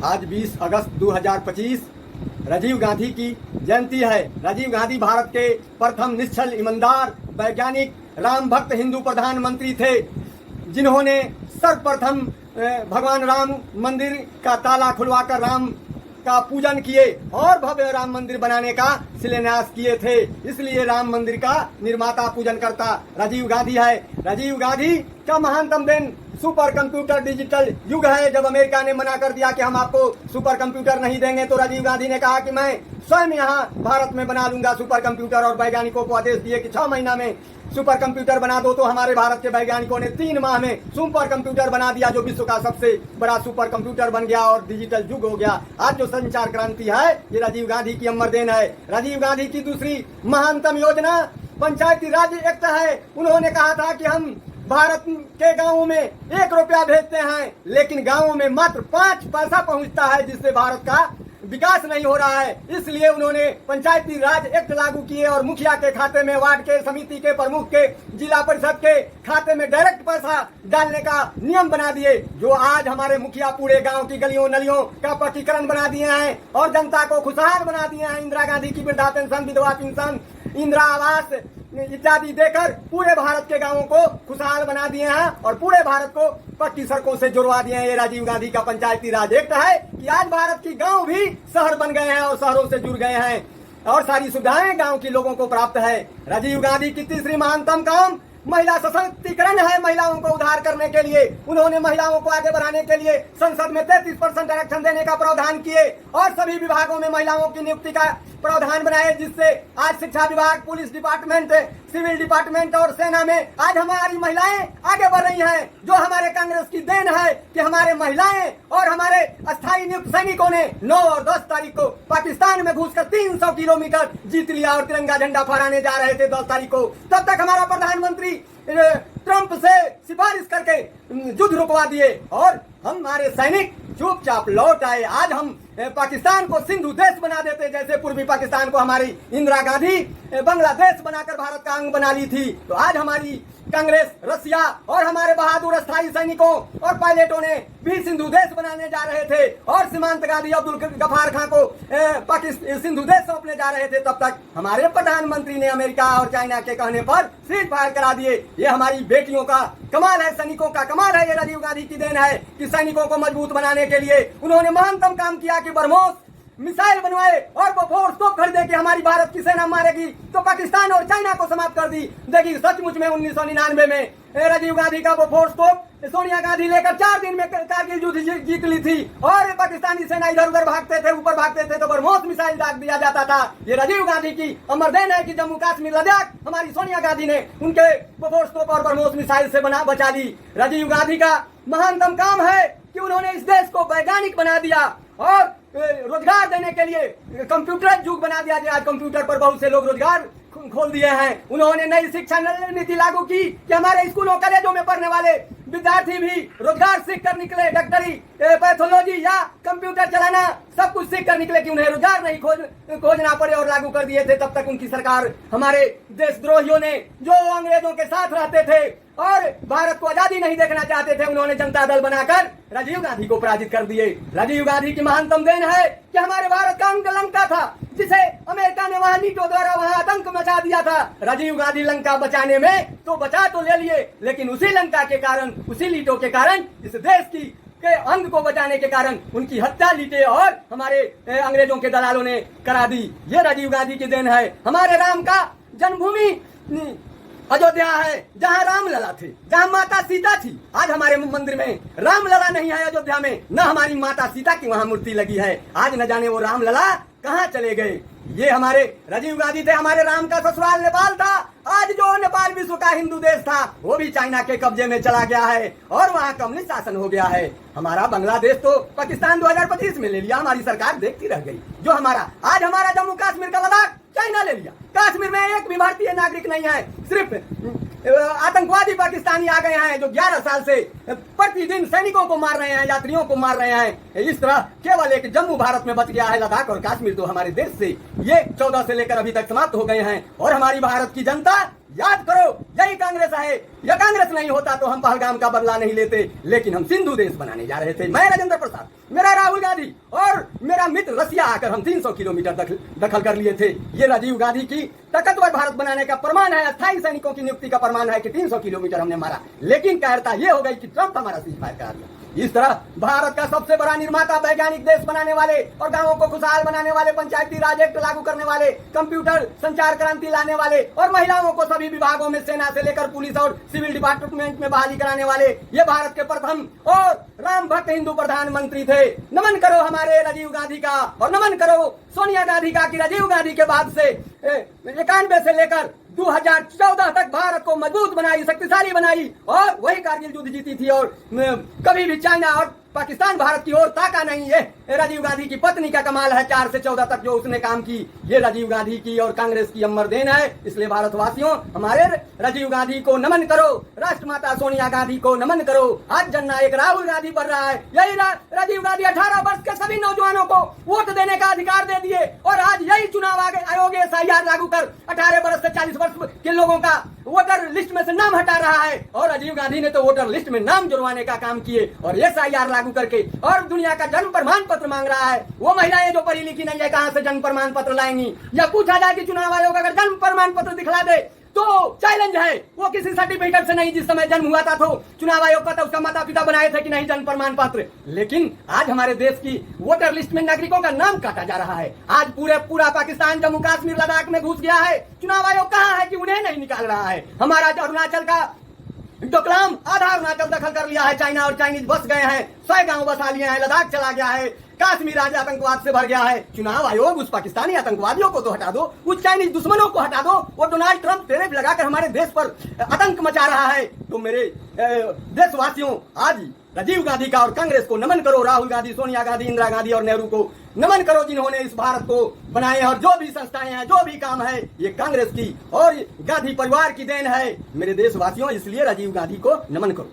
आज 20 अगस्त 2025 राजीव गांधी की जयंती है। राजीव गांधी भारत के प्रथम निश्चल ईमानदार वैज्ञानिक राम भक्त हिंदू प्रधानमंत्री थे, जिन्होंने सर्वप्रथम भगवान राम मंदिर का ताला खुलवाकर राम का पूजन किए और भव्य राम मंदिर बनाने का शिलान्यास किए थे। इसलिए राम मंदिर का निर्माता पूजन करता राजीव गांधी है। राजीव गांधी का महानतम दिन सुपर कंप्यूटर डिजिटल युग है। जब अमेरिका ने मना कर दिया कि हम आपको सुपर कंप्यूटर नहीं देंगे, तो राजीव गांधी ने कहा कि मैं स्वयं यहाँ भारत में बना लूंगा सुपर कंप्यूटर, और वैज्ञानिकों को आदेश दिए कि 6 महीना में सुपर कंप्यूटर बना दो। तो हमारे भारत के वैज्ञानिकों ने 3 माह में सुपर कंप्यूटर बना दिया, जो विश्व का सबसे बड़ा सुपर कंप्यूटर बन गया और डिजिटल युग हो गया। आज जो संचार क्रांति है, ये राजीव गांधी की अमर देन है। राजीव गांधी की दूसरी महानतम योजना पंचायती राज एक्ट है। उन्होंने कहा था कि हम भारत के गांवों में 1 रुपया भेजते हैं, लेकिन गांवों में मात्र 5 पैसा पहुंचता है, जिससे भारत का विकास नहीं हो रहा है। इसलिए उन्होंने पंचायती राज एक्ट लागू किए और मुखिया के खाते में, वार्ड के, समिति के प्रमुख के, जिला परिषद के खाते में डायरेक्ट पैसा डालने का नियम बना दिए, जो आज हमारे मुखिया पूरे गांव की गलियों नलियों का पक्कीकरण बना दिए हैं और जनता को खुशहाल बना दिए हैं। इंदिरा गांधी की वृद्धा पेंशन, विधवा पेंशन, इंदिरा आवास इत्यादि देकर पूरे भारत के गांवों को खुशहाल बना दिए हैं और पूरे भारत को पक्की सड़कों से जुड़वा दिए हैं। ये राजीव गांधी का पंचायती राज एक्ट है कि आज भारत की गांव भी शहर बन गए हैं और शहरों से जुड़ गए हैं और सारी सुविधाएं गांव के लोगों को प्राप्त है। राजीव गांधी की तीसरी महानतम काम महिला सशक्तिकरण है। महिलाओं को उद्धार करने के लिए उन्होंने महिलाओं को आगे बढ़ाने के लिए संसद में 33% आरक्षण देने का प्रावधान किए और सभी विभागों में महिलाओं की नियुक्ति का प्रावधान बनाए, जिससे आज शिक्षा विभाग, पुलिस डिपार्टमेंट, सिविल डिपार्टमेंट और सेना में आज हमारी महिलाएं आगे बढ़ रही हैं, जो हमारे कांग्रेस की देन है कि हमारे महिलाएं और हमारे अस्थायी नियुक्त सैनिकों ने 9 और 10 तारीख को पाकिस्तान में घुसकर 300 किलोमीटर जीत लिया और तिरंगा झंडा फहराने जा रहे थे 10 तारीख को। तब तक हमारा प्रधानमंत्री ट्रंप से सिफारिश करके युद्ध रुकवा दिए और हमारे सैनिक चुपचाप लौट आए। आज हम पाकिस्तान को सिंधु देश बना देते, जैसे पूर्वी पाकिस्तान को हमारी इंदिरा गांधी बांग्लादेश बनाकर भारत का अंग बना ली थी। तो आज हमारी कांग्रेस, रसिया और हमारे बहादुर अस्थायी सैनिकों और पायलटों ने भी सिंधु देश बनाने जा रहे थे और सीमांतवादी अब्दुल गफार खान को पाकिस्तान सिंधु देश सौंपने जा रहे थे। तब तक हमारे प्रधानमंत्री ने अमेरिका और चाइना के कहने पर सीज फायर करा दिए। ये हमारी बेटियों का कमाल है, सैनिकों का कमाल है। ये राजीव गांधी की देन है कि सैनिकों को मजबूत बनाने के लिए उन्होंने महानतम काम किया कि ब्रह्मोस मिसाइल बनवाए और वो फोर्स तो खरीदे कि हमारी भारत की सेना मारेगी तो पाकिस्तान और चाइना को समाप्त कर दी। देखिए सचमुच में 1999 में राजीव गांधी का वो फोर्स तो सोनिया गांधी लेकर 4 दिन में कारगिल युद्ध जीत ली थी और पाकिस्तानी सेना इधर उधर भागते थे, ऊपर भागते थे तो ब्रह्मोस मिसाइल दाग दिया जाता था। ये राजीव गांधी की अमर देन है कि जम्मू कश्मीर लद्दाख हमारी सोनिया गांधी ने उनके फोर्स तो और ब्रह्मोस मिसाइल से बचा ली। राजीव गांधी का महानतम काम है कि उन्होंने इस देश को वैज्ञानिक बना दिया और रोजगार देने के लिए कंप्यूटर युग बना दिया। आज कंप्यूटर पर बहुत से लोग रोजगार खोल दिए हैं। उन्होंने नई शिक्षा नीति लागू की कि हमारे स्कूलों कॉलेजों में पढ़ने वाले विद्यार्थी भी रोजगार सीख कर निकले, डॉक्टरी, पैथोलॉजी या कंप्यूटर चलाना सब कुछ सीख कर निकले कि उन्हें रोजगार नहीं खोजना पड़े और लागू कर दिए थे। तब तक उनकी सरकार, हमारे देशद्रोहियों ने जो अंग्रेजों के साथ रहते थे और भारत को आजादी नहीं देखना चाहते थे, उन्होंने जनता दल बनाकर राजीव गांधी को पराजित कर दिए। राजीव गांधी की महानतम देन है कि हमारे भारत का अंग लंका था, जिसे अमेरिका ने वहां नीटों द्वारा वहां आतंक मचा दिया था। राजीव गांधी लंका बचाने में तो बचा तो ले लिए, लेकिन उसी लंका के कारण, उसी लीटों के कारण, इस देश की के अंग को बचाने के कारण उनकी हत्या लीटे और हमारे अंग्रेजों के दलालों ने करा दी। ये राजीव गांधी की देन है। हमारे राम का जन्मभूमि अयोध्या है, जहाँ रामलला थे, जहाँ माता सीता थी। आज हमारे मंदिर में रामलला नहीं है अयोध्या में, न हमारी माता सीता की वहाँ मूर्ति लगी है। आज न जाने वो रामलला कहाँ चले गए। ये हमारे राजीव गांधी थे। हमारे राम का ससुराल नेपाल था। आज जो नेपाल विश्व का हिंदू देश था, वो भी चाइना के कब्जे में चला गया है और वहाँ कम्युनिस्ट शासन हो गया है। हमारा बांग्लादेश तो पाकिस्तान 2025 में ले लिया, हमारी सरकार देखती रह गई। जो हमारा आज हमारा जम्मू कश्मीर का लद्दाख चाइना ले लिया। कश्मीर में एक भी भारतीय नागरिक नहीं है, सिर्फ आतंकवादी पाकिस्तानी आ गए हैं जो 11 साल से प्रतिदिन सैनिकों को मार रहे हैं, यात्रियों को मार रहे हैं। इस तरह केवल एक जम्मू भारत में बच गया है, लद्दाख और कश्मीर तो हमारे देश से ये 14 से लेकर अभी तक समाप्त हो गए हैं। और हमारी भारत की जनता याद करो, यही कांग्रेस है। यह कांग्रेस नहीं होता तो हम पहलगाम का बदला नहीं लेते, लेकिन हम सिंधु देश बनाने जा रहे थे। मैं राजेंद्र प्रसाद, मेरा राहुल गांधी और मेरा मित्र रसिया आकर हम 300 किलोमीटर दखल कर लिए थे। ये राजीव गांधी की ताकतवर भारत बनाने का प्रमाण है, अस्थायी सैनिकों की नियुक्ति का प्रमाण है कि 300 किलोमीटर हमने मारा। लेकिन कायरता ये हो गई कि ट्रंप हमारा सीजफायर करा दिया। इस तरह भारत का सबसे बड़ा निर्माता, वैज्ञानिक देश बनाने वाले और गांवों को खुशहाल बनाने वाले, पंचायती राज एक्ट लागू करने वाले, कंप्यूटर संचार क्रांति लाने वाले और महिलाओं को सभी विभागों में सेना से लेकर पुलिस और सिविल डिपार्टमेंट में बहाली कराने वाले ये भारत के प्रथम और राम भक्त हिंदू प्रधानमंत्री थे। नमन करो हमारे राजीव गांधी का और नमन करो सोनिया गांधी का कि राजीव गांधी के बाद से 91 से लेकर 2014 तक भारत को मजबूत बनाई, शक्तिशाली बनाई और वही कारगिल युद्ध जीती थी। और कभी भी चाइना और पाकिस्तान भारत की ओर ताका नहीं है। राजीव गांधी की पत्नी का कमाल है, 4 से 14 तक जो उसने काम की, ये राजीव गांधी की और कांग्रेस की अमर देन है। इसलिए भारतवासियों, हमारे राजीव गांधी को नमन करो, राष्ट्रमाता सोनिया गांधी को नमन करो। आज जननायक राहुल गांधी बढ़ रहा है। यही राजीव गांधी 18 वर्ष के सभी नौजवानों को वोट देने का अधिकार दे दिए और आज यही चुनाव आयोग SIR लागू कर 18 वर्ष से 40 वर्ष के लोगों का वोटर लिस्ट में से नाम हटा रहा है। और राजीव गांधी ने तो वोटर लिस्ट में नाम जुड़वाने का काम किए और SIR लागू करके और दुनिया का जन्म प्रमाण पत्र मांग रहा है। वो महिलाएं जो पढ़ी लिखी नहीं है, कहां से जन्म प्रमाण पत्र लाएंगी? या पूछा जाए कि चुनाव आयोग अगर जन्म प्रमाण पत्र दिखला दे तो चैलेंज है, वो किसी सर्टिफिकेट से नहीं जिस समय जन्म हुआ था तो चुनाव आयोग का तो उसका माता पिता बनाए थे कि नहीं जन्म प्रमाण पत्र। लेकिन आज हमारे देश की वोटर लिस्ट में नागरिकों का नाम काटा जा रहा है। आज पूरा पाकिस्तान, जम्मू कश्मीर, लद्दाख में घुस गया है। चुनाव आयोग कहाँ है कि उन्हें नहीं निकाल रहा है? हमारा अरुणाचल का डोकलाम आधा अरुणाचल दखल कर लिया है चाइना और चाइनीज बस गए हैं, 100 गांव बसा लिए हैं, लद्दाख चला गया है, कश्मीर आज आतंकवाद से भर गया है। चुनाव आयोग उस पाकिस्तानी आतंकवादियों को तो हटा दो, उस चाइनीज दुश्मनों को हटा दो। वो डोनाल्ड ट्रंप टैरिफ लगाकर हमारे देश पर आतंक मचा रहा है। तो मेरे देशवासियों, आज राजीव गांधी का और कांग्रेस को नमन करो। राहुल गांधी, सोनिया गांधी, इंदिरा गांधी और नेहरू को नमन करो, जिन्होंने इस भारत को बनाए। और जो भी संस्थाएं हैं, जो भी काम है, ये कांग्रेस की और गांधी परिवार की देन है। मेरे देशवासियों, इसलिए राजीव गांधी को नमन करो।